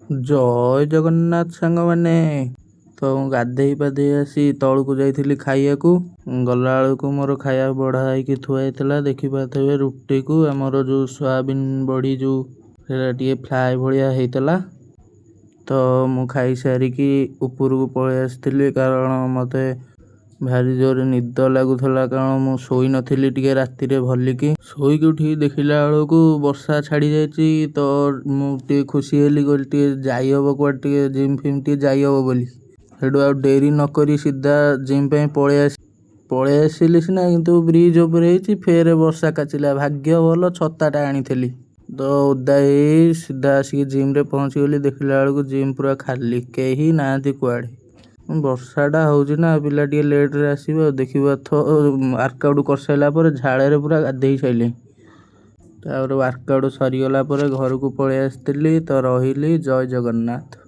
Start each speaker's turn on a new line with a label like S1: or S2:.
S1: ଜୟ ଜଗନ୍ନାଥ ସାଙ୍ଗମାନେ। ତ ମୁଁ ଗାଧେଇ ପାଧେଇ ଆସି ତଳକୁ ଯାଇଥିଲି ଖାଇବାକୁ। ଗଲାବେଳକୁ ମୋର ଖାଇବା ବଢ଼ା ହେଇକି ଥୁଆ ହେଇଥିଲା। ଦେଖିପାରୁଥିବେ ରୁଟିକୁ ଆମର ଯେଉଁ ସୋୟାବିନ୍ ବଡ଼ି ଯେଉଁ ସେଇଟା ଟିକେ ଫ୍ରାଏ ଭଳିଆ ହେଇଥିଲା। ତ ମୁଁ ଖାଇସାରିକି ଉପରକୁ ପଳେଇ ଆସିଥିଲି କାରଣ ମୋତେ ଭାରି ଜୋରରେ ନିଦ ଲାଗୁଥିଲା, କାରଣ ମୁଁ ଶୋଇନଥିଲି ଟିକେ ରାତିରେ ଭଲିକି। ଶୋଇକି ଉଠିକି ଦେଖିଲା ବେଳକୁ ବର୍ଷା ଛାଡ଼ି ଯାଇଛି। ତ ମୁଁ ଟିକେ ଖୁସି ହେଲି, କହିଲି ଟିକେ ଯାଇ ହେବ କୁଆଡ଼େ, ଟିକେ ଜିମ୍ ଫିମ୍ ଟିକେ ଯାଇ ହେବ ବୋଲି। ସେଠୁ ଆଉ ଡେରି ନକରି ସିଧା ଜିମ୍ ପାଇଁ ପଳେଇ ଆସିଲି ସିନା, କିନ୍ତୁ ବ୍ରିଜ୍ ଉପରେ ହେଇଛି ଫେର ବର୍ଷା କାଚିଲା। ଭାଗ୍ୟ ଭଲ ଛତାଟା ଆଣିଥିଲି। ତ ଓଦା ହେଇ ସିଧା ଆସିକି ଜିମ୍ରେ ପହଞ୍ଚିଗଲି। ଦେଖିଲା ବେଳକୁ ଜିମ୍ ପୁରା ଖାଲି, କେହି ନାହାନ୍ତି କୁଆଡ଼େ। ବର୍ଷାଟା ହେଉଛି ନା, ପିଲା ଟିକେ ଲେଟ୍ରେ ଆସିବ। ଦେଖିପାରୁଥିବ ୱାର୍କଆଉଟ୍ କରିସାରିଲା ପରେ ଝାଳରେ ପୁରା ଗାଧେଇ ସାରିଲିଣି। ତାପରେ ୱାର୍କଆଉଟ୍ ସରିଗଲା ପରେ ଘରକୁ ପଳେଇ ଆସିଥିଲି। ତ ରହିଲି। ଜୟ ଜଗନ୍ନାଥ।